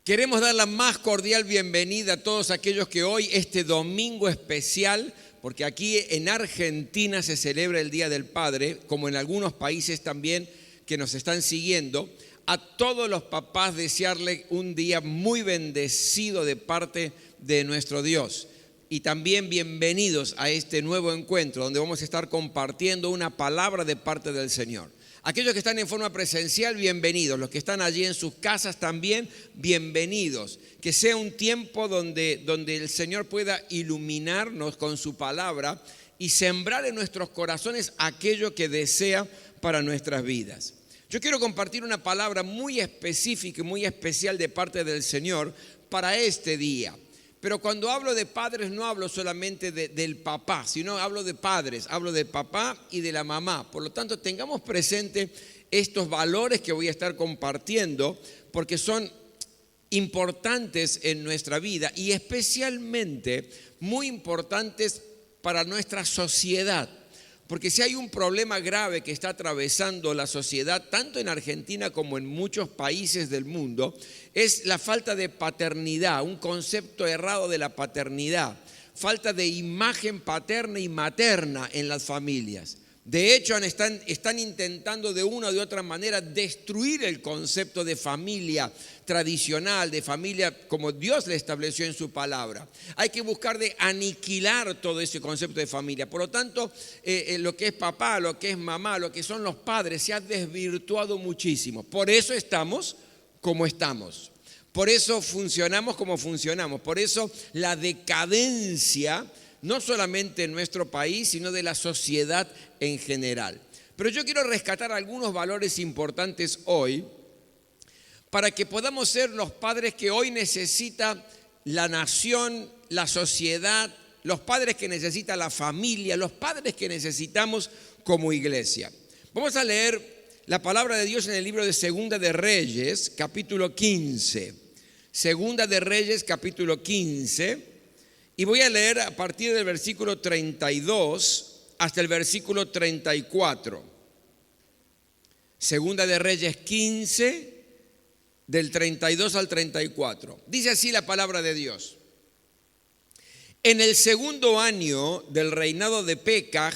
Queremos dar la más cordial bienvenida a todos aquellos que hoy, este domingo especial, porque aquí en Argentina se celebra el Día del Padre, como en algunos países también que nos están siguiendo, a todos los papás desearle un día muy bendecido de parte de nuestro Dios. Y también bienvenidos a este nuevo encuentro donde vamos a estar compartiendo una palabra de parte del Señor. Aquellos que están en forma presencial, bienvenidos. Los que están allí en sus casas también, bienvenidos. Que sea un tiempo donde el Señor pueda iluminarnos con su palabra y sembrar en nuestros corazones aquello que desea para nuestras vidas. Yo quiero compartir una palabra muy específica y muy especial de parte del Señor para este día. Pero cuando hablo de padres no hablo solamente del papá, sino hablo de padres, hablo del papá y de la mamá. Por lo tanto, tengamos presente estos valores que voy a estar compartiendo porque son importantes en nuestra vida y especialmente muy importantes para nuestra sociedad. Porque si hay un problema grave que está atravesando la sociedad, tanto en Argentina como en muchos países del mundo, es la falta de paternidad, un concepto errado de la paternidad, falta de imagen paterna y materna en las familias. De hecho, están intentando de una o de otra manera destruir el concepto de familia tradicional, de familia como Dios le estableció en su palabra. Hay que buscar de aniquilar todo ese concepto de familia. Por lo tanto, lo que es papá, lo que es mamá, lo que son los padres, se ha desvirtuado muchísimo. Por eso estamos como estamos. Por eso funcionamos como funcionamos. Por eso la decadencia, no solamente en nuestro país, sino de la sociedad en general. Pero yo quiero rescatar algunos valores importantes hoy para que podamos ser los padres que hoy necesita la nación, la sociedad, los padres que necesita la familia, los padres que necesitamos como iglesia. Vamos a leer la palabra de Dios en el libro de Segunda de Reyes, capítulo 15. Segunda de Reyes, capítulo 15. Y voy a leer a partir del versículo 32 hasta el versículo 34. Segunda de Reyes 15, del 32 al 34. Dice así la palabra de Dios. En el segundo año del reinado de Pekaj,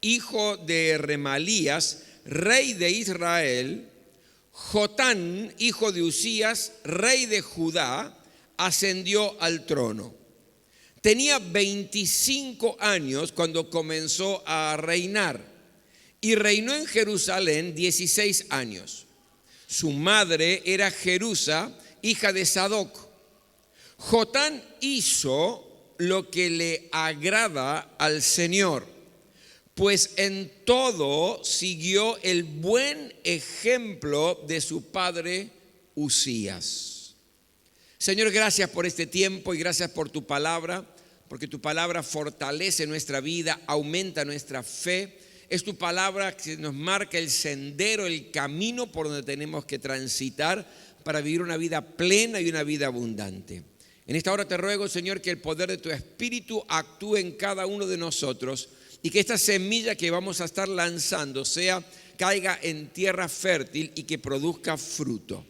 hijo de Remalías, rey de Israel, Jotán, hijo de Usías, rey de Judá, ascendió al trono. Tenía 25 años cuando comenzó a reinar y reinó en Jerusalén 16 años. Su madre era Jerusa, hija de Sadoc. Jotán hizo lo que le agrada al Señor, pues en todo siguió el buen ejemplo de su padre Usías. Señor, gracias por este tiempo y gracias por tu palabra, porque tu palabra fortalece nuestra vida, aumenta nuestra fe. Es tu palabra que nos marca el sendero, el camino por donde tenemos que transitar para vivir una vida plena y una vida abundante. En esta hora te ruego, Señor, que el poder de tu Espíritu actúe en cada uno de nosotros y que esta semilla que vamos a estar lanzando caiga en tierra fértil y que produzca fruto.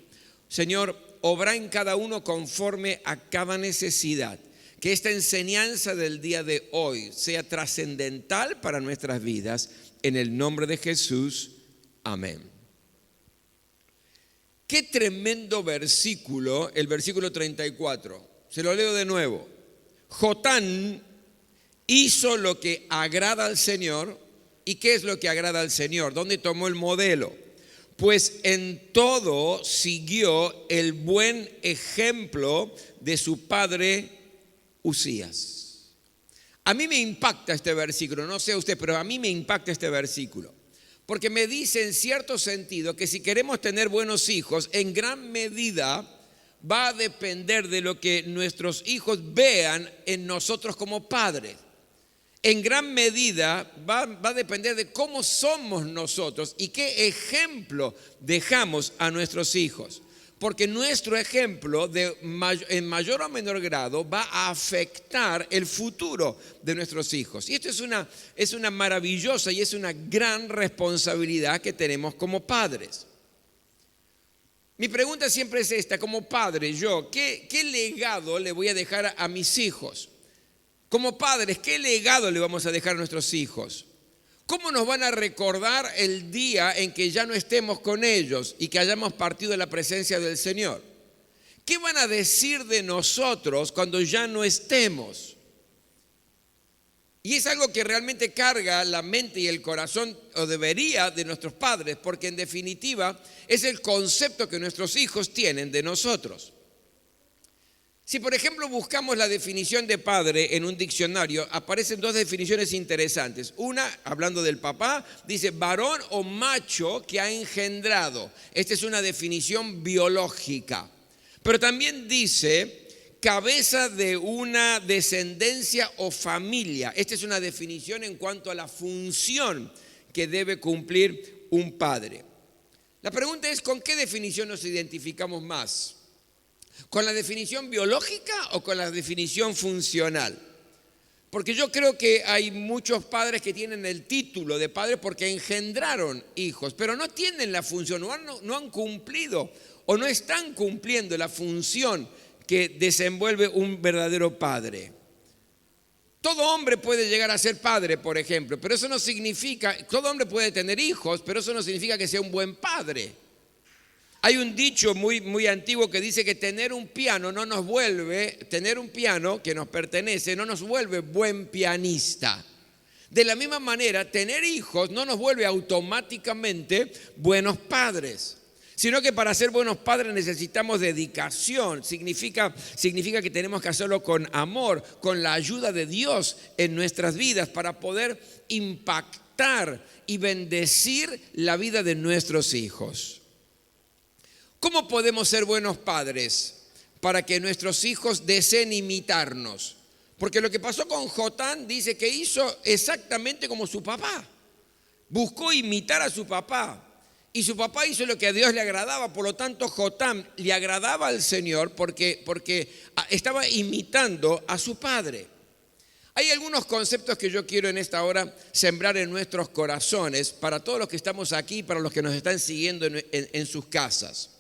Señor, obra en cada uno conforme a cada necesidad. Que esta enseñanza del día de hoy sea trascendental para nuestras vidas. En el nombre de Jesús, amén. Qué tremendo versículo, el versículo 34. Se lo leo de nuevo. Jotán hizo lo que agrada al Señor. ¿Y qué es lo que agrada al Señor? ¿Dónde tomó el modelo? Pues en todo siguió el buen ejemplo de su padre Usías. A mí me impacta este versículo, no sé usted, pero a mí me impacta este versículo, porque me dice en cierto sentido que si queremos tener buenos hijos, en gran medida va a depender de lo que nuestros hijos vean en nosotros como padres. En gran medida va a depender de cómo somos nosotros y qué ejemplo dejamos a nuestros hijos. porque nuestro ejemplo en mayor o menor grado va a afectar el futuro de nuestros hijos. Y esto es una maravillosa y es una gran responsabilidad que tenemos como padres. Mi pregunta siempre es esta: como padre, ¿qué legado le voy a dejar a mis hijos? Como padres, ¿qué legado le vamos a dejar a nuestros hijos? ¿Cómo nos van a recordar el día en que ya no estemos con ellos y que hayamos partido de la presencia del Señor? ¿Qué van a decir de nosotros cuando ya no estemos? Y es algo que realmente carga la mente y el corazón, o debería, de nuestros padres, porque en definitiva es el concepto que nuestros hijos tienen de nosotros. Si por ejemplo buscamos la definición de padre en un diccionario, aparecen dos definiciones interesantes. Una, hablando del papá, dice varón o macho que ha engendrado. Esta es una definición biológica. Pero también dice cabeza de una descendencia o familia. Esta es una definición en cuanto a la función que debe cumplir un padre. La pregunta es: ¿con qué definición nos identificamos más? ¿Con la definición biológica o con la definición funcional? Porque yo creo que hay muchos padres que tienen el título de padre porque engendraron hijos, pero no tienen la función, no han cumplido o no están cumpliendo la función que desenvuelve un verdadero padre. Todo hombre puede llegar a ser padre, por ejemplo, pero eso no significa, todo hombre puede tener hijos, pero eso no significa que sea un buen padre. Hay un dicho muy antiguo que dice que tener un piano que nos pertenece, no nos vuelve buen pianista. De la misma manera, tener hijos no nos vuelve automáticamente buenos padres, sino que para ser buenos padres necesitamos dedicación. Significa que tenemos que hacerlo con amor, con la ayuda de Dios en nuestras vidas para poder impactar y bendecir la vida de nuestros hijos. ¿Cómo podemos ser buenos padres para que nuestros hijos deseen imitarnos? Porque lo que pasó con Jotán dice que hizo exactamente como su papá. Buscó imitar a su papá. Y su papá hizo lo que a Dios le agradaba. Por lo tanto, Jotán le agradaba al Señor porque estaba imitando a su padre. Hay algunos conceptos que yo quiero en esta hora sembrar en nuestros corazones para todos los que estamos aquí y para los que nos están siguiendo en sus casas.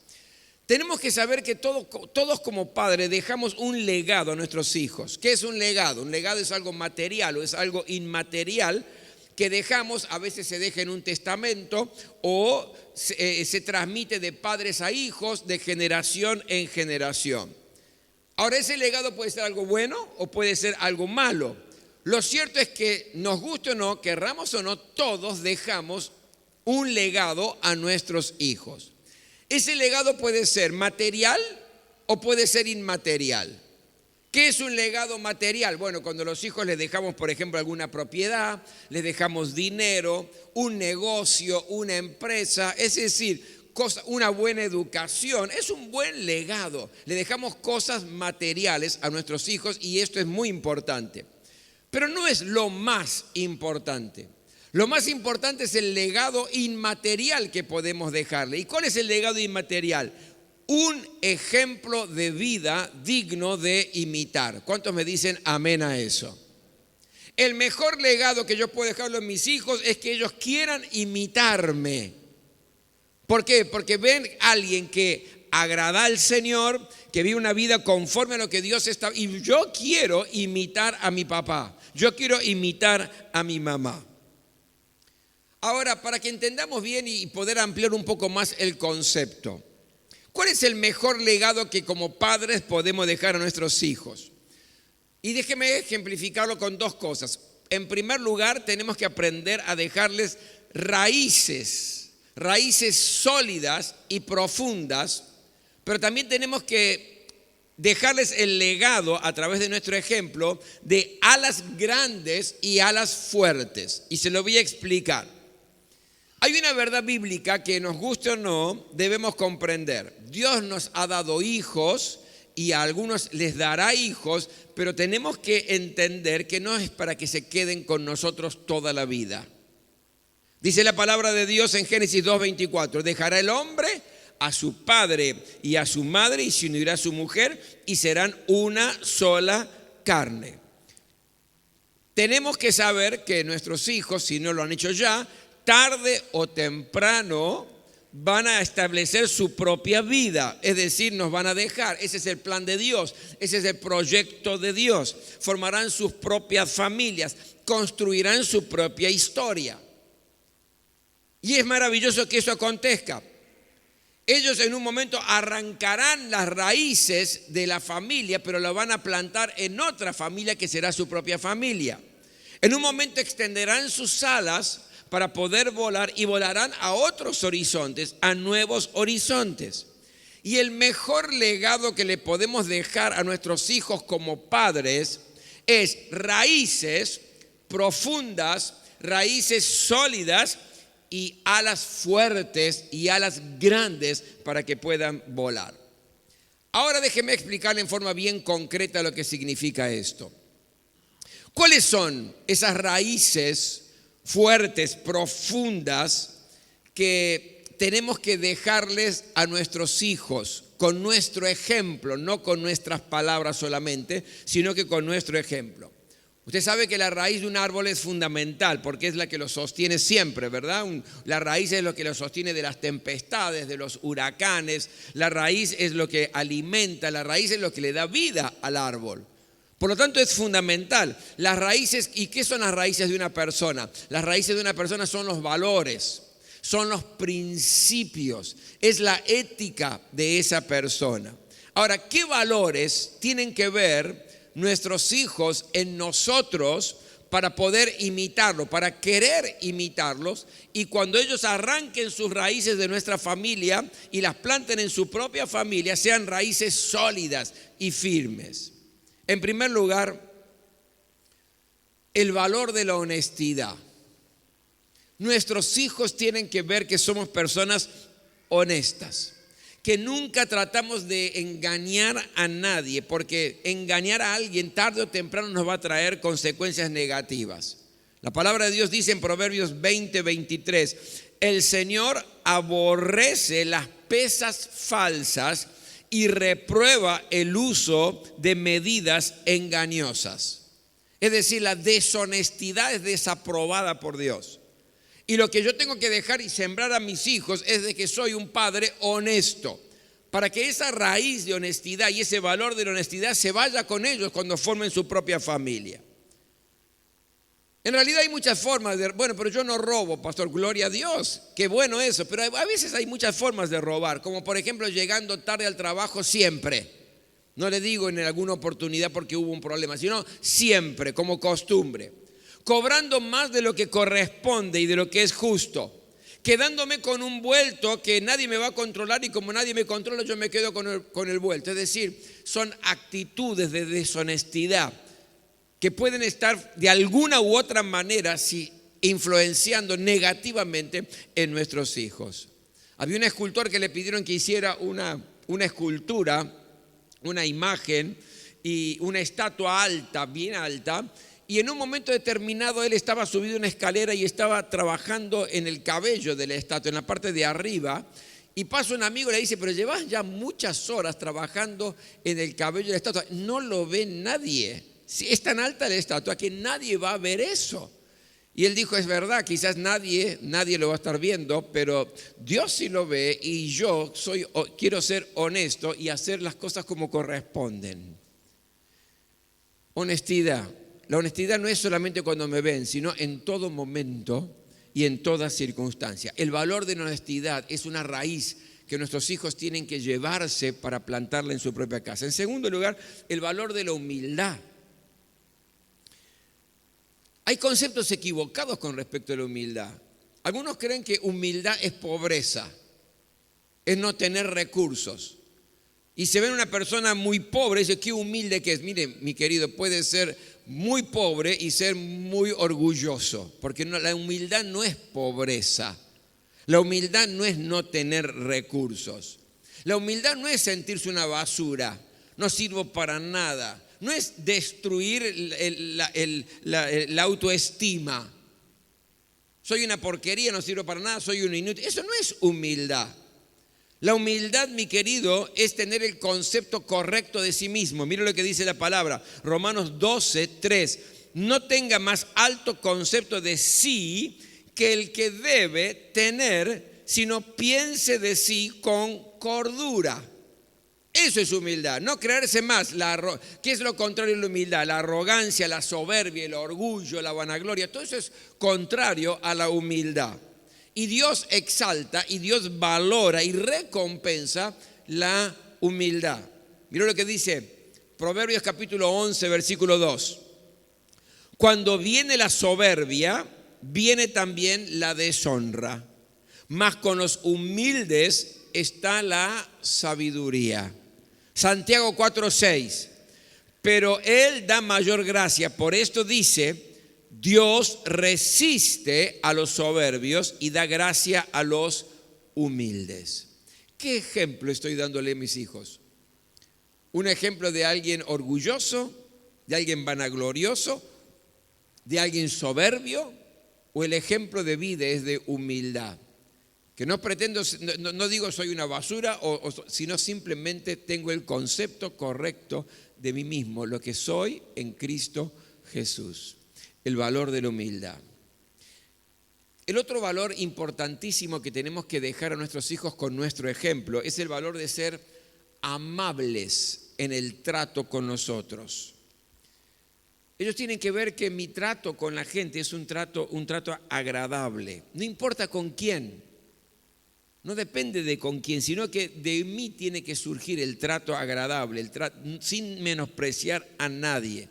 Tenemos que saber que todos como padres dejamos un legado a nuestros hijos. ¿Qué es un legado? Un legado es algo material o es algo inmaterial que dejamos. A veces se deja en un testamento o se transmite de padres a hijos, de generación en generación. Ahora, ese legado puede ser algo bueno o puede ser algo malo. Lo cierto es que, nos guste o no, querramos o no, todos dejamos un legado a nuestros hijos. Ese legado puede ser material o puede ser inmaterial. ¿Qué es un legado material? Bueno, cuando los hijos les dejamos, por ejemplo, alguna propiedad, les dejamos dinero, un negocio, una empresa, es decir, una buena educación, es un buen legado. Le dejamos cosas materiales a nuestros hijos y esto es muy importante. Pero no es lo más importante. Lo más importante es el legado inmaterial que podemos dejarle. ¿Y cuál es el legado inmaterial? Un ejemplo de vida digno de imitar. ¿Cuántos me dicen amén a eso? El mejor legado que yo puedo dejarlo en mis hijos es que ellos quieran imitarme. ¿Por qué? Porque ven a alguien que agrada al Señor, que vive una vida conforme a lo que Dios está. Y yo quiero imitar a mi papá. Yo quiero imitar a mi mamá. Ahora, para que entendamos bien y poder ampliar un poco más el concepto, ¿cuál es el mejor legado que como padres podemos dejar a nuestros hijos? Y déjeme ejemplificarlo con dos cosas. En primer lugar, tenemos que aprender a dejarles raíces sólidas y profundas, pero también tenemos que dejarles el legado a través de nuestro ejemplo de alas grandes y alas fuertes. Y se lo voy a explicar. Hay una verdad bíblica que, nos guste o no, debemos comprender. Dios nos ha dado hijos y a algunos les dará hijos, pero tenemos que entender que no es para que se queden con nosotros toda la vida. Dice la palabra de Dios en Génesis 2:24, dejará el hombre a su padre y a su madre y se unirá a su mujer y serán una sola carne. Tenemos que saber que nuestros hijos, si no lo han hecho ya, tarde o temprano van a establecer su propia vida, es decir, nos van a dejar. Ese es el plan de Dios, ese es el proyecto de Dios. Formarán sus propias familias, construirán su propia historia. Y es maravilloso que eso acontezca. Ellos en un momento arrancarán las raíces de la familia, pero lo van a plantar en otra familia que será su propia familia. En un momento extenderán sus alas para poder volar y volarán a otros horizontes, a nuevos horizontes. Y el mejor legado que le podemos dejar a nuestros hijos como padres es raíces profundas, raíces sólidas y alas fuertes y alas grandes para que puedan volar. Ahora déjeme explicarle en forma bien concreta lo que significa esto. ¿Cuáles son esas raíces fuertes, profundas, que tenemos que dejarles a nuestros hijos con nuestro ejemplo, no con nuestras palabras solamente, sino que con nuestro ejemplo? Usted sabe que la raíz de un árbol es fundamental porque es la que lo sostiene siempre, ¿verdad? La raíz es lo que lo sostiene de las tempestades, de los huracanes. La raíz es lo que alimenta, la raíz es lo que le da vida al árbol. Por lo tanto, es fundamental. Las raíces, ¿y qué son las raíces de una persona? Las raíces de una persona son los valores, son los principios, es la ética de esa persona. Ahora, ¿qué valores tienen que ver nuestros hijos en nosotros para poder imitarlo, para querer imitarlos? Y cuando ellos arranquen sus raíces de nuestra familia y las planten en su propia familia, sean raíces sólidas y firmes. En primer lugar, el valor de la honestidad. Nuestros hijos tienen que ver que somos personas honestas, que nunca tratamos de engañar a nadie, porque engañar a alguien tarde o temprano nos va a traer consecuencias negativas. La palabra de Dios dice en Proverbios 20:23, el Señor aborrece las pesas falsas y reprueba el uso de medidas engañosas. Es decir, la deshonestidad es desaprobada por Dios. Y lo que yo tengo que dejar y sembrar a mis hijos es de que soy un padre honesto, para que esa raíz de honestidad y ese valor de la honestidad se vaya con ellos cuando formen su propia familia. En realidad hay muchas formas de, bueno, pero yo no robo, pastor, gloria a Dios, qué bueno eso, pero a veces hay muchas formas de robar, como por ejemplo llegando tarde al trabajo siempre. No le digo en alguna oportunidad porque hubo un problema, sino siempre, como costumbre. Cobrando más de lo que corresponde y de lo que es justo. Quedándome con un vuelto que nadie me va a controlar y como nadie me controla yo me quedo con el vuelto. Es decir, son actitudes de deshonestidad que pueden estar de alguna u otra manera influenciando negativamente en nuestros hijos. Había un escultor que le pidieron que hiciera una escultura, una imagen y una estatua alta, bien alta, y en un momento determinado él estaba subido a una escalera y estaba trabajando en el cabello de la estatua, en la parte de arriba, y pasa un amigo y le dice, pero llevas ya muchas horas trabajando en el cabello de la estatua, no lo ve nadie. Es tan alta la estatua que nadie va a ver eso. Y él dijo, es verdad, quizás nadie lo va a estar viendo, pero Dios sí lo ve y yo quiero ser honesto y hacer las cosas como corresponden. Honestidad. La honestidad no es solamente cuando me ven, sino en todo momento y en toda circunstancia. El valor de la honestidad es una raíz que nuestros hijos tienen que llevarse para plantarla en su propia casa. En segundo lugar, el valor de la humildad. Hay conceptos equivocados con respecto a la humildad. Algunos creen que humildad es pobreza, es no tener recursos. Y se ven una persona muy pobre y dice, qué humilde que es. Mire, mi querido, puede ser muy pobre y ser muy orgulloso, porque la humildad no es pobreza. La humildad no es no tener recursos. La humildad no es sentirse una basura, no sirvo para nada. No es destruir la autoestima. Soy una porquería, no sirvo para nada, soy un inútil. Eso no es humildad. La humildad, mi querido, es tener el concepto correcto de sí mismo. Mira lo que dice la palabra, Romanos 12:3. No tenga más alto concepto de sí que el que debe tener, sino piense de sí con cordura. Eso es humildad, no creerse más. ¿Qué es lo contrario de la humildad? La arrogancia, la soberbia, el orgullo, la vanagloria. Todo eso es contrario a la humildad. Y Dios exalta y Dios valora y recompensa la humildad. Mira lo que dice Proverbios capítulo 11, versículo 2. Cuando viene la soberbia, viene también la deshonra, mas con los humildes está la sabiduría. Santiago 4:6. Pero Él da mayor gracia, por esto dice: Dios resiste a los soberbios y da gracia a los humildes. ¿Qué ejemplo estoy dándole a mis hijos? ¿Un ejemplo de alguien orgulloso, de alguien vanaglorioso, de alguien soberbio? ¿O el ejemplo de vida es de humildad? Que no pretendo, no digo soy una basura, sino simplemente tengo el concepto correcto de mí mismo, lo que soy en Cristo Jesús. El valor de la humildad. El otro valor importantísimo que tenemos que dejar a nuestros hijos con nuestro ejemplo es el valor de ser amables en el trato con nosotros. Ellos tienen que ver que mi trato con la gente es un trato agradable. No importa con quién, no depende de con quién, sino que de mí tiene que surgir el trato agradable, sin menospreciar a nadie,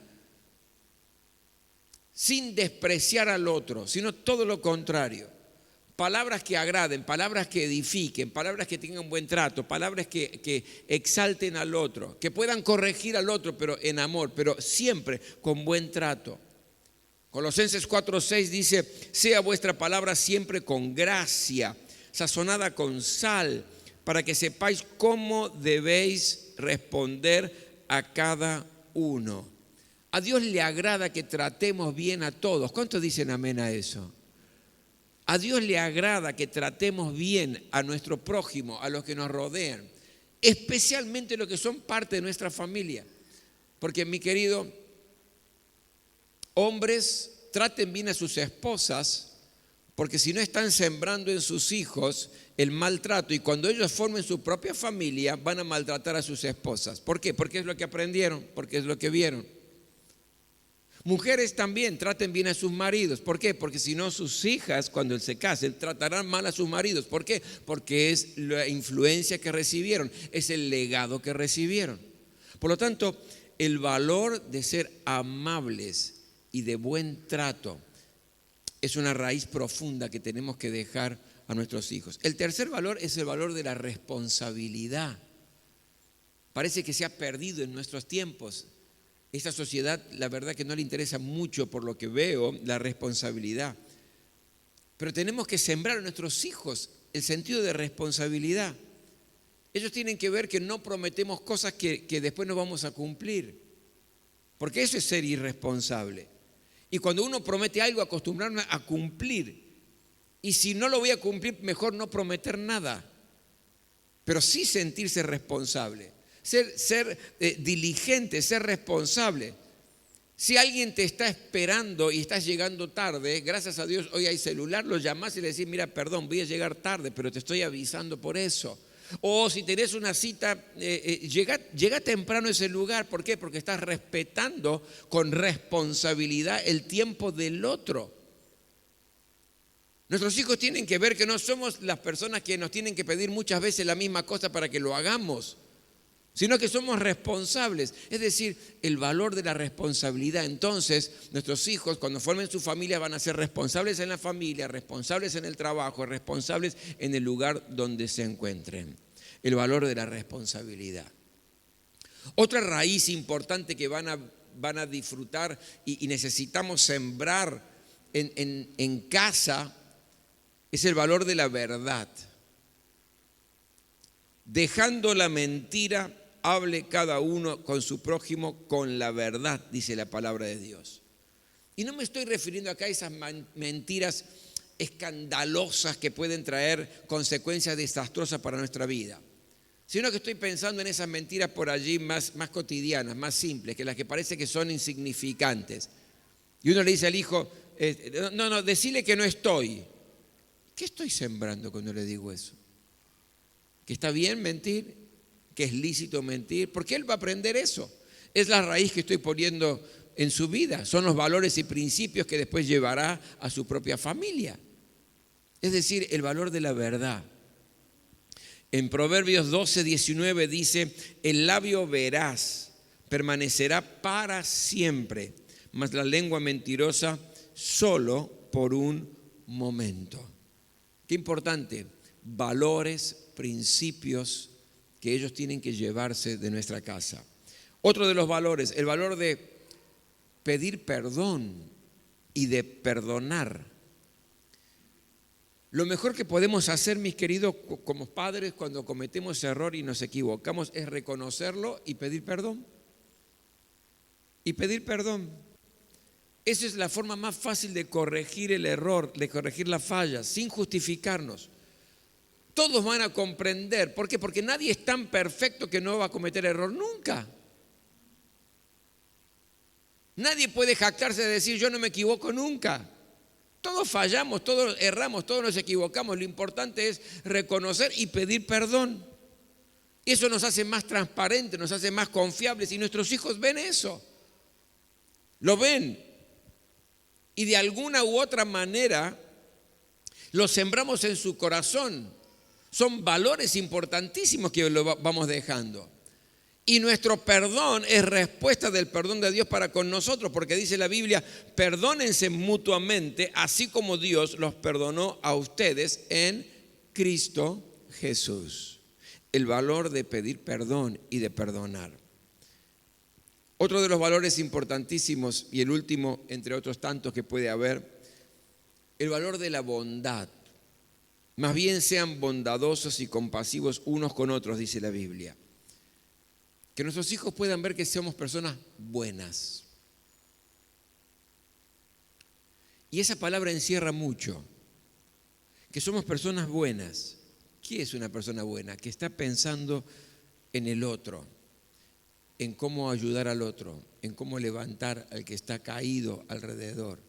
sin despreciar al otro, sino todo lo contrario. Palabras que agraden, palabras que edifiquen, palabras que tengan buen trato, palabras que exalten al otro, que puedan corregir al otro, pero en amor, pero siempre con buen trato. Colosenses 4:6 dice: sea vuestra palabra siempre con gracia, sazonada con sal, para que sepáis cómo debéis responder a cada uno. A Dios le agrada que tratemos bien a todos. ¿Cuántos dicen amén a eso? A Dios le agrada que tratemos bien a nuestro prójimo, a los que nos rodean, especialmente los que son parte de nuestra familia. Porque, mi querido, hombres, traten bien a sus esposas, porque si no están sembrando en sus hijos el maltrato, y cuando ellos formen su propia familia van a maltratar a sus esposas. ¿Por qué? Porque es lo que aprendieron, porque es lo que vieron. Mujeres también, traten bien a sus maridos. ¿Por qué? Porque si no, sus hijas, cuando se casen, tratarán mal a sus maridos. ¿Por qué? Porque es la influencia que recibieron, es el legado que recibieron. Por lo tanto, el valor de ser amables y de buen trato es una raíz profunda que tenemos que dejar a nuestros hijos. El tercer valor es el valor de la responsabilidad. Parece que se ha perdido en nuestros tiempos. Esta sociedad, la verdad que no le interesa mucho, por lo que veo, la responsabilidad. Pero tenemos que sembrar a nuestros hijos el sentido de responsabilidad. Ellos tienen que ver que no prometemos cosas que después no vamos a cumplir, porque eso es ser irresponsable. Y cuando uno promete algo, acostumbrarme a cumplir. Y si no lo voy a cumplir, mejor no prometer nada, pero sí sentirse responsable. Ser diligente, ser responsable. Si alguien te está esperando y estás llegando tarde, gracias a Dios hoy hay celular, lo llamás y le decís: mira, perdón, voy a llegar tarde, pero te estoy avisando por eso. O si tenés una cita, llega temprano a ese lugar. ¿Por qué? Porque estás respetando con responsabilidad el tiempo del otro. Nuestros hijos tienen que ver que no somos las personas que nos tienen que pedir muchas veces la misma cosa para que lo hagamos, sino que somos responsables, es decir, el valor de la responsabilidad. Entonces, nuestros hijos, cuando formen su familia, van a ser responsables en la familia, responsables en el trabajo, responsables en el lugar donde se encuentren. El valor de la responsabilidad. Otra raíz importante que van a disfrutar y necesitamos sembrar en casa es el valor de la verdad. Dejando la mentira, hable cada uno con su prójimo con la verdad, dice la palabra de Dios. Y no me estoy refiriendo acá a esas mentiras escandalosas que pueden traer consecuencias desastrosas para nuestra vida, sino que estoy pensando en esas mentiras por allí más cotidianas, más simples, que las que parece que son insignificantes. Y uno le dice al hijo, no, decile que no estoy. ¿Qué estoy sembrando cuando le digo eso? ¿Que está bien mentir? ¿Que es lícito mentir? Porque él va a aprender eso. Es la raíz que estoy poniendo en su vida. Son los valores y principios que después llevará a su propia familia. Es decir, el valor de la verdad. En Proverbios 12:19 dice, el labio veraz permanecerá para siempre, mas la lengua mentirosa solo por un momento. Qué importante, valores, principios que ellos tienen que llevarse de nuestra casa. Otro de los valores, el valor de pedir perdón y de perdonar. Lo mejor que podemos hacer, mis queridos, como padres, cuando cometemos error y nos equivocamos, es reconocerlo y pedir perdón. Y pedir perdón. Esa es la forma más fácil de corregir el error, de corregir la falla, sin justificarnos. Todos van a comprender. ¿Por qué? Porque nadie es tan perfecto que no va a cometer error nunca. Nadie puede jactarse de decir yo no me equivoco nunca. Todos fallamos, todos erramos, todos nos equivocamos. Lo importante es reconocer y pedir perdón. Eso nos hace más transparentes, nos hace más confiables y nuestros hijos ven eso. Lo ven. Y de alguna u otra manera lo sembramos en su corazón. Son valores importantísimos que lo vamos dejando. Y nuestro perdón es respuesta del perdón de Dios para con nosotros, porque dice la Biblia, perdónense mutuamente, así como Dios los perdonó a ustedes en Cristo Jesús. El valor de pedir perdón y de perdonar. Otro de los valores importantísimos, y el último entre otros tantos que puede haber, el valor de la bondad. Más bien sean bondadosos y compasivos unos con otros, dice la Biblia. Que nuestros hijos puedan ver que somos personas buenas. Y esa palabra encierra mucho. Que somos personas buenas. ¿Qué es una persona buena? Que está pensando en el otro, en cómo ayudar al otro, en cómo levantar al que está caído alrededor,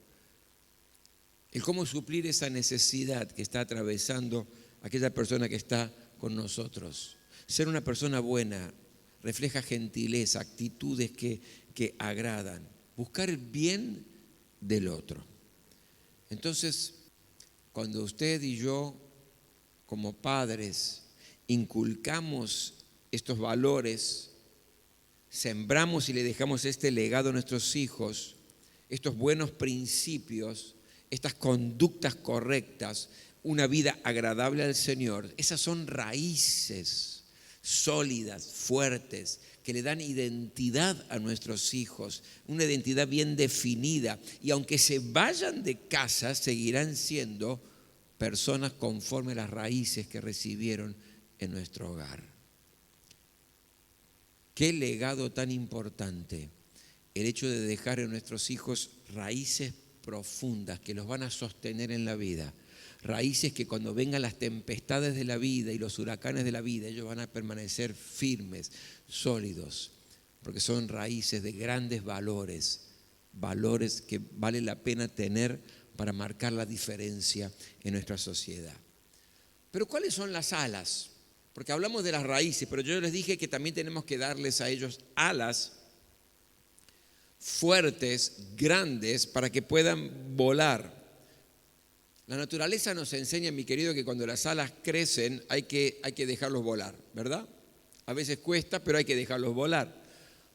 en cómo suplir esa necesidad que está atravesando aquella persona que está con nosotros. Ser una persona buena refleja gentileza, actitudes que agradan, buscar el bien del otro. Entonces, cuando usted y yo, como padres, inculcamos estos valores, sembramos y le dejamos este legado a nuestros hijos, estos buenos principios, estas conductas correctas, una vida agradable al Señor, esas son raíces sólidas, fuertes, que le dan identidad a nuestros hijos, una identidad bien definida. Y aunque se vayan de casa, seguirán siendo personas conforme a las raíces que recibieron en nuestro hogar. Qué legado tan importante el hecho de dejar en nuestros hijos raíces profundas que los van a sostener en la vida. Raíces que cuando vengan las tempestades de la vida y los huracanes de la vida, ellos van a permanecer firmes, sólidos, porque son raíces de grandes valores, valores que vale la pena tener para marcar la diferencia en nuestra sociedad. Pero ¿cuáles son las alas? Porque hablamos de las raíces, pero yo les dije que también tenemos que darles a ellos alas fuertes, grandes, para que puedan volar. La naturaleza nos enseña, mi querido, que cuando las alas crecen hay que dejarlos volar, ¿verdad? A veces cuesta, pero hay que dejarlos volar.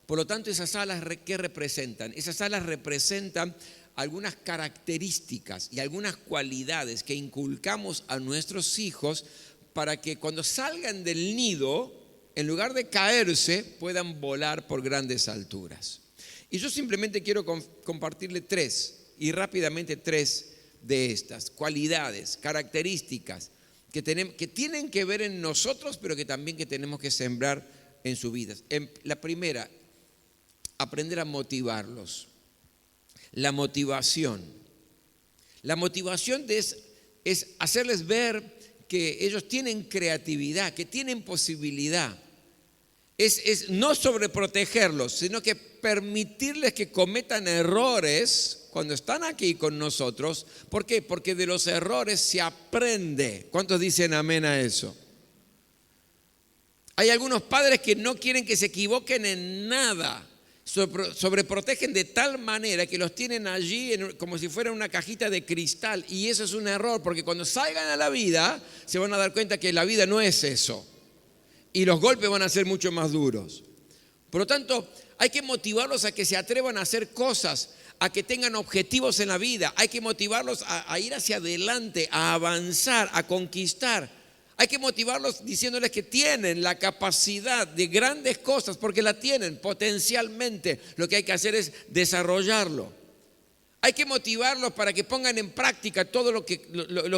Por lo tanto, esas alas, ¿qué representan? Esas alas representan algunas características y algunas cualidades que inculcamos a nuestros hijos para que cuando salgan del nido, en lugar de caerse, puedan volar por grandes alturas. Y yo simplemente quiero compartirle tres, y rápidamente tres de estas cualidades, características que tienen que ver en nosotros, pero que también que tenemos que sembrar en sus vidas. La primera, aprender a motivarlos. La motivación es es hacerles ver que ellos tienen creatividad, que tienen posibilidad. Es no sobreprotegerlos, sino que permitirles que cometan errores cuando están aquí con nosotros. ¿Por qué? Porque de los errores se aprende. ¿Cuántos dicen amén a eso? Hay algunos padres que no quieren que se equivoquen en nada. Sobreprotegen de tal manera que los tienen allí como si fuera una cajita de cristal. Y eso es un error, porque cuando salgan a la vida se van a dar cuenta que la vida no es eso. Y los golpes van a ser mucho más duros. Por lo tanto, hay que motivarlos a que se atrevan a hacer cosas, a que tengan objetivos en la vida. Hay que motivarlos a ir hacia adelante, a avanzar, a conquistar. Hay que motivarlos diciéndoles que tienen la capacidad de grandes cosas, porque la tienen potencialmente. Lo que hay que hacer es desarrollarlo. Hay que motivarlos para que pongan en práctica todo lo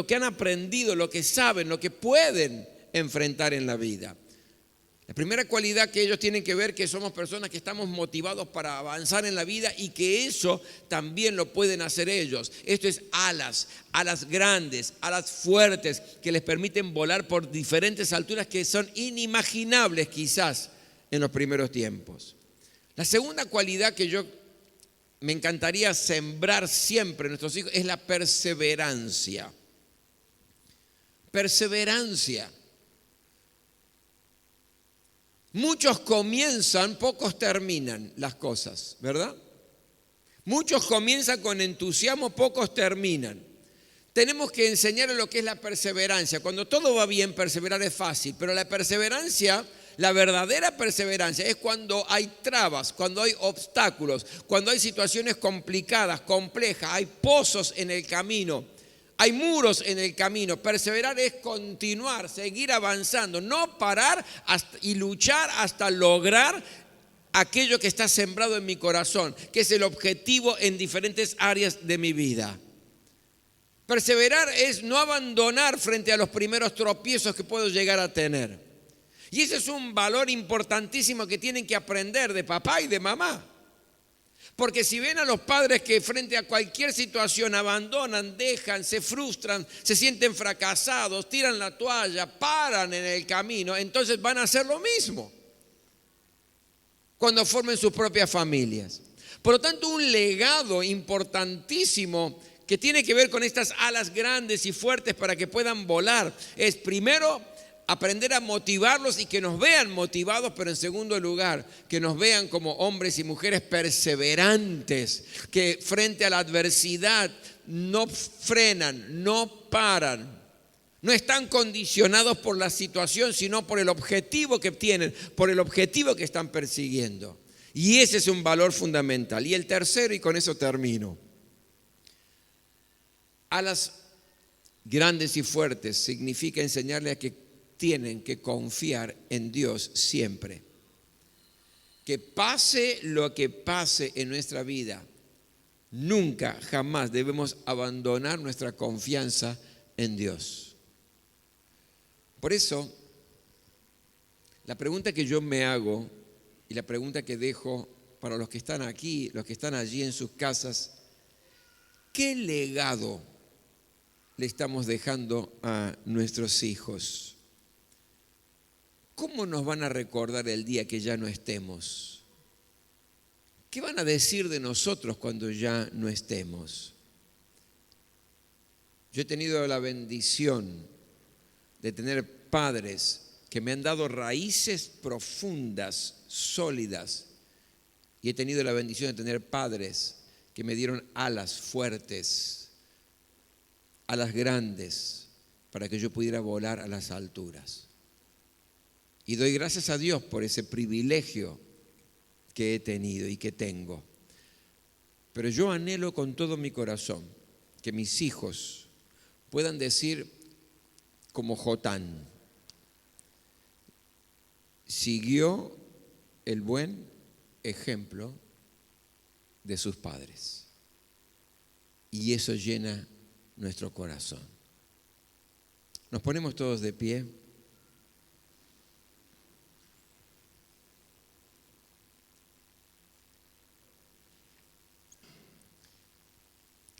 que han aprendido, lo que saben, lo que pueden enfrentar en la vida. La primera cualidad que ellos tienen que ver que somos personas que estamos motivados para avanzar en la vida y que eso también lo pueden hacer ellos. Esto es alas grandes, alas fuertes que les permiten volar por diferentes alturas que son inimaginables quizás en los primeros tiempos. La segunda cualidad que me encantaría sembrar siempre en nuestros hijos es la perseverancia. Perseverancia. Muchos comienzan, pocos terminan las cosas, ¿verdad? Muchos comienzan con entusiasmo, pocos terminan. Tenemos que enseñarles lo que es la perseverancia. Cuando todo va bien, perseverar es fácil, pero la perseverancia, la verdadera perseverancia es cuando hay trabas, cuando hay obstáculos, cuando hay situaciones complicadas, complejas, hay pozos en el camino. Hay muros en el camino. Perseverar es continuar, seguir avanzando, no parar y luchar hasta lograr aquello que está sembrado en mi corazón, que es el objetivo en diferentes áreas de mi vida. Perseverar es no abandonar frente a los primeros tropiezos que puedo llegar a tener. Y ese es un valor importantísimo que tienen que aprender de papá y de mamá. Porque si ven a los padres que frente a cualquier situación abandonan, dejan, se frustran, se sienten fracasados, tiran la toalla, paran en el camino, entonces van a hacer lo mismo cuando formen sus propias familias. Por lo tanto, un legado importantísimo que tiene que ver con estas alas grandes y fuertes para que puedan volar es primero aprender a motivarlos y que nos vean motivados, pero en segundo lugar, que nos vean como hombres y mujeres perseverantes, que frente a la adversidad no frenan, no paran, no están condicionados por la situación, sino por el objetivo que tienen, por el objetivo que están persiguiendo. Y ese es un valor fundamental. Y el tercero, y con eso termino, alas grandes y fuertes significa enseñarle a que tienen que confiar en Dios siempre. Que pase lo que pase en nuestra vida, nunca, jamás debemos abandonar nuestra confianza en Dios. Por eso, la pregunta que yo me hago y la pregunta que dejo para los que están aquí, los que están allí en sus casas, ¿qué legado le estamos dejando a nuestros hijos? ¿Cómo nos van a recordar el día que ya no estemos? ¿Qué van a decir de nosotros cuando ya no estemos? Yo he tenido la bendición de tener padres que me han dado raíces profundas, sólidas, y he tenido la bendición de tener padres que me dieron alas fuertes, alas grandes, para que yo pudiera volar a las alturas. Y doy gracias a Dios por ese privilegio que he tenido y que tengo. Pero yo anhelo con todo mi corazón que mis hijos puedan decir como Jotán, siguió el buen ejemplo de sus padres. Y eso llena nuestro corazón. Nos ponemos todos de pie.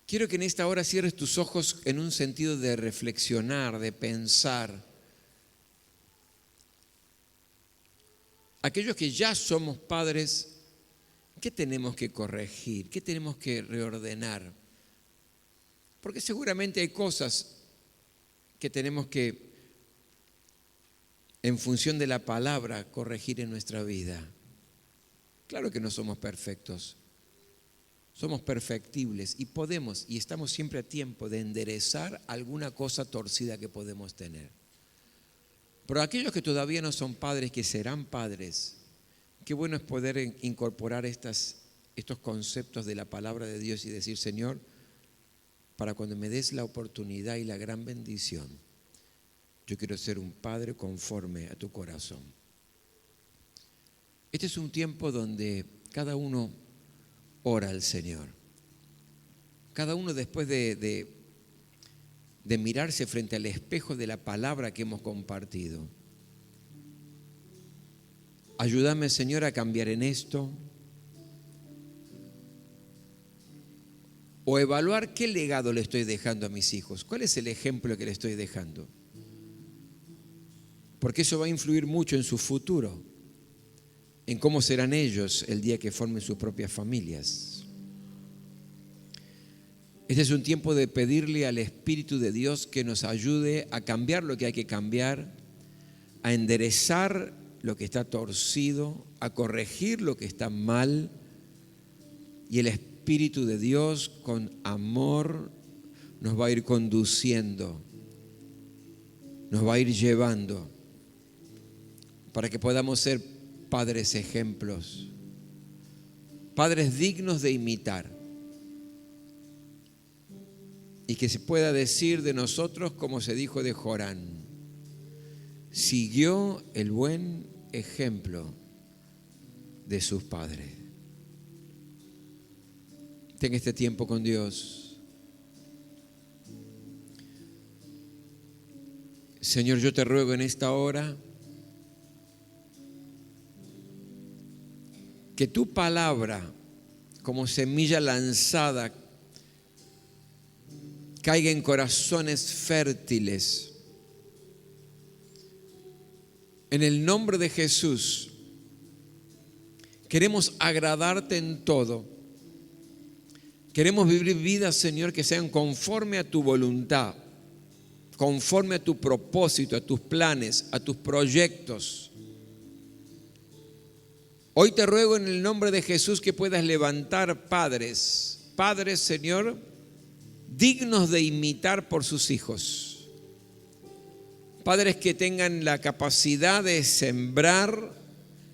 Quiero que en esta hora cierres tus ojos en un sentido de reflexionar, de pensar. Aquellos que ya somos padres, ¿qué tenemos que corregir? ¿Qué tenemos que reordenar? Porque seguramente hay cosas que tenemos que, en función de la palabra, corregir en nuestra vida. Claro que no somos perfectos, somos perfectibles y podemos y estamos siempre a tiempo de enderezar alguna cosa torcida que podemos tener. Pero aquellos que todavía no son padres, que serán padres, qué bueno es poder incorporar estos conceptos de la palabra de Dios y decir: Señor, para cuando me des la oportunidad y la gran bendición, yo quiero ser un padre conforme a tu corazón. Este es un tiempo donde cada uno ora al Señor. Cada uno, después de mirarse frente al espejo de la palabra que hemos compartido: ayúdame, Señor, a cambiar en esto. O evaluar qué legado le estoy dejando a mis hijos. ¿Cuál es el ejemplo que le estoy dejando? Porque eso va a influir mucho en su futuro, en cómo serán ellos el día que formen sus propias familias. Este es un tiempo de pedirle al Espíritu de Dios que nos ayude a cambiar lo que hay que cambiar, a enderezar lo que está torcido, a corregir lo que está mal, y el Espíritu de Dios con amor nos va a ir conduciendo, nos va a ir llevando para que podamos ser padres ejemplos, padres dignos de imitar, y que se pueda decir de nosotros como se dijo de Jorán: siguió el buen ejemplo de sus padres. Ten este tiempo con Dios. Señor, yo te ruego en esta hora que tu palabra, como semilla lanzada, caiga en corazones fértiles. En el nombre de Jesús, queremos agradarte en todo. Queremos vivir vidas, Señor, que sean conforme a tu voluntad, conforme a tu propósito, a tus planes, a tus proyectos. Hoy te ruego en el nombre de Jesús que puedas levantar padres, Señor, dignos de imitar por sus hijos. Padres que tengan la capacidad de sembrar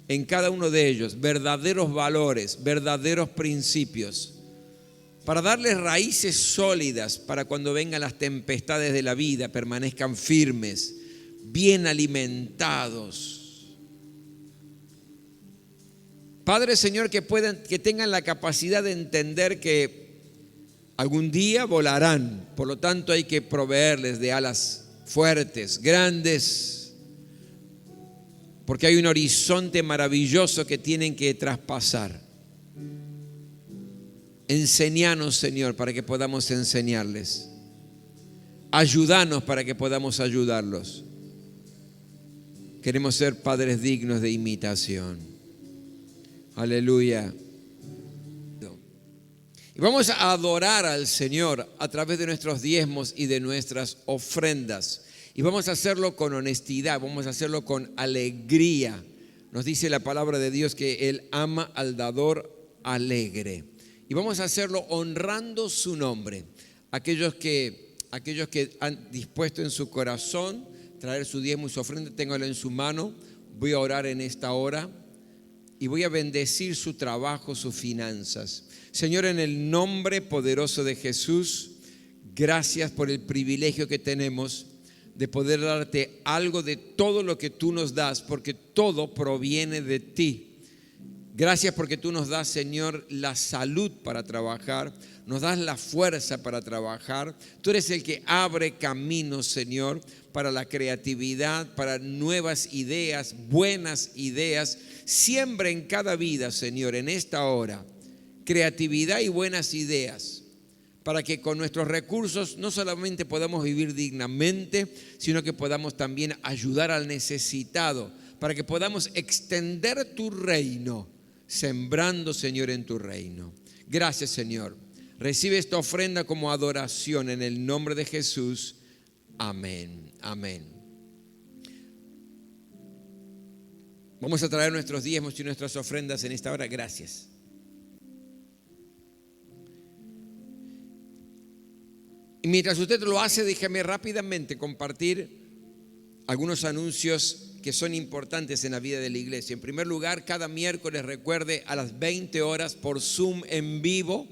en cada uno de ellos verdaderos valores, verdaderos principios, para darles raíces sólidas para cuando vengan las tempestades de la vida permanezcan firmes, bien alimentados. Padre, Señor, que tengan la capacidad de entender que algún día volarán, por lo tanto hay que proveerles de alas fuertes, grandes, porque hay un horizonte maravilloso que tienen que traspasar. Enséñanos, Señor, para que podamos enseñarles. Ayúdanos para que podamos ayudarlos. Queremos ser padres dignos de imitación. Aleluya. Y vamos a adorar al Señor a través de nuestros diezmos y de nuestras ofrendas. Y vamos a hacerlo con honestidad, vamos a hacerlo con alegría. Nos dice la palabra de Dios que Él ama al dador alegre. Y vamos a hacerlo honrando su nombre. Aquellos que han dispuesto en su corazón traer su diezmo y su ofrenda, ténganlo en su mano. Voy a orar en esta hora y voy a bendecir su trabajo, sus finanzas. Señor, en el nombre poderoso de Jesús, gracias por el privilegio que tenemos de poder darte algo de todo lo que tú nos das, porque todo proviene de ti. Gracias porque tú nos das, Señor, la salud para trabajar, nos das la fuerza para trabajar. Tú eres el que abre caminos, Señor, para la creatividad, para nuevas ideas, buenas ideas. Siembra en cada vida, Señor, en esta hora, creatividad y buenas ideas para que con nuestros recursos no solamente podamos vivir dignamente, sino que podamos también ayudar al necesitado, para que podamos extender tu reino, sembrando, Señor, en tu reino. Gracias, Señor. Recibe esta ofrenda como adoración en el nombre de Jesús. Amén. Amén. Vamos a traer nuestros diezmos y nuestras ofrendas en esta hora. Gracias. Y mientras usted lo hace, déjeme rápidamente compartir algunos anuncios que son importantes en la vida de la iglesia. En primer lugar, cada miércoles, recuerde, a las 20 horas por Zoom en vivo,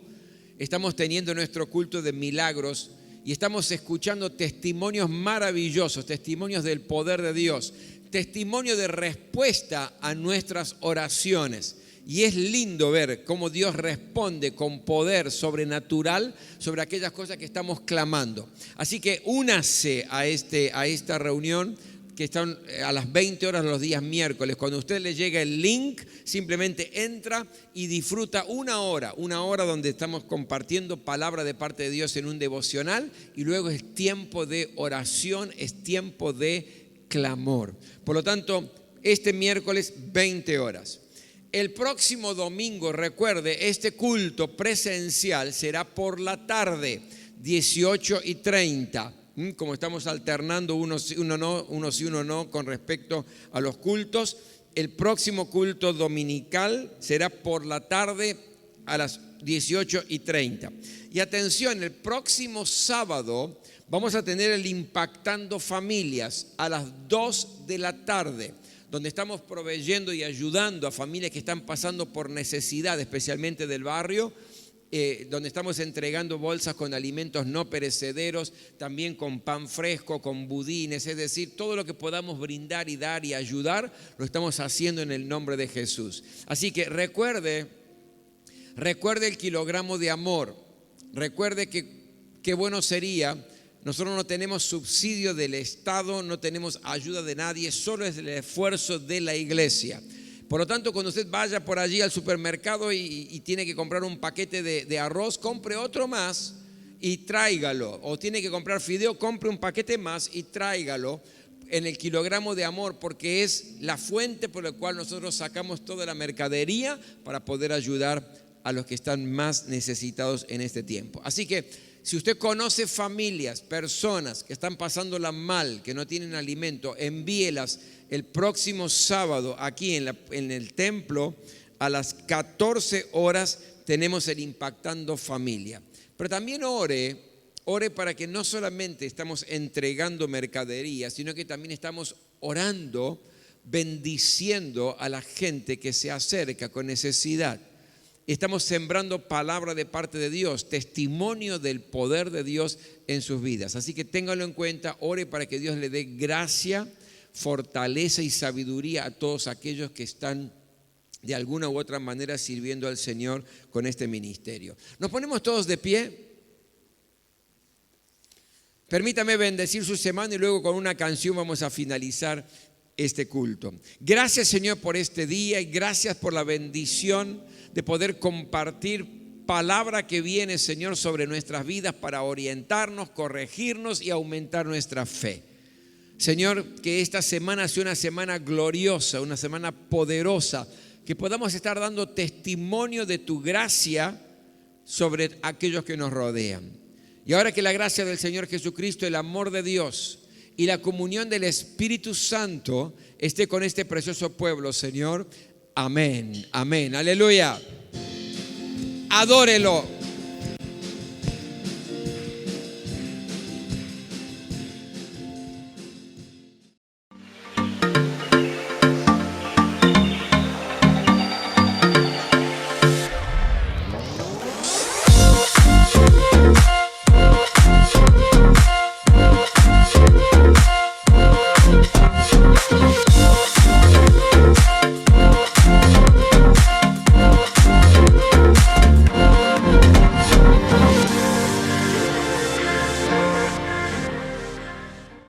estamos teniendo nuestro culto de milagros y estamos escuchando testimonios maravillosos, testimonios del poder de Dios, testimonio de respuesta a nuestras oraciones. Y es lindo ver cómo Dios responde con poder sobrenatural sobre aquellas cosas que estamos clamando. Así que únase a esta reunión que están a las 20 horas los días miércoles. Cuando a usted le llega el link, simplemente entra y disfruta una hora donde estamos compartiendo palabra de parte de Dios en un devocional, y luego es tiempo de oración, es tiempo de clamor. Por lo tanto, este miércoles 20 horas. El próximo domingo, recuerde, este culto presencial será por la tarde, 18:30. Como estamos alternando unos sí, uno no con respecto a los cultos, el próximo culto dominical será por la tarde a las 18:30. Y atención, el próximo sábado vamos a tener el Impactando Familias a las 2 de la tarde, donde estamos proveyendo y ayudando a familias que están pasando por necesidad, especialmente del barrio, donde estamos entregando bolsas con alimentos no perecederos, también con pan fresco, con budines, es decir, todo lo que podamos brindar y dar y ayudar, lo estamos haciendo en el nombre de Jesús. Así que recuerde el kilogramo de amor, recuerde que qué bueno sería. Nosotros no tenemos subsidio del Estado, no tenemos ayuda de nadie, solo es el esfuerzo de la iglesia. Por lo tanto, cuando usted vaya por allí al supermercado y tiene que comprar un paquete de arroz, compre otro más y tráigalo. O tiene que comprar fideo, compre un paquete más y tráigalo en el kilogramo de amor, porque es la fuente por la cual nosotros sacamos toda la mercadería para poder ayudar a los que están más necesitados en este tiempo. Así que si usted conoce familias, personas que están pasándola mal, que no tienen alimento, envíelas el próximo sábado aquí en el templo a las 14 horas. Tenemos el Impactando Familia. Pero también ore para que no solamente estamos entregando mercadería, sino que también estamos orando, bendiciendo a la gente que se acerca con necesidad. Estamos sembrando palabra de parte de Dios, testimonio del poder de Dios en sus vidas. Así que ténganlo en cuenta, ore para que Dios le dé gracia, fortaleza y sabiduría a todos aquellos que están de alguna u otra manera sirviendo al Señor con este ministerio. Nos ponemos todos de pie. Permítame bendecir su semana y luego con una canción vamos a finalizar este culto. Gracias, Señor, por este día y gracias por la bendición de poder compartir palabra que viene, Señor, sobre nuestras vidas para orientarnos, corregirnos y aumentar nuestra fe. Señor, que esta semana sea una semana gloriosa, una semana poderosa, que podamos estar dando testimonio de tu gracia sobre aquellos que nos rodean. Y ahora que la gracia del Señor Jesucristo, el amor de Dios y la comunión del Espíritu Santo esté con este precioso pueblo, Señor. Amén, amén, aleluya. Adórelo.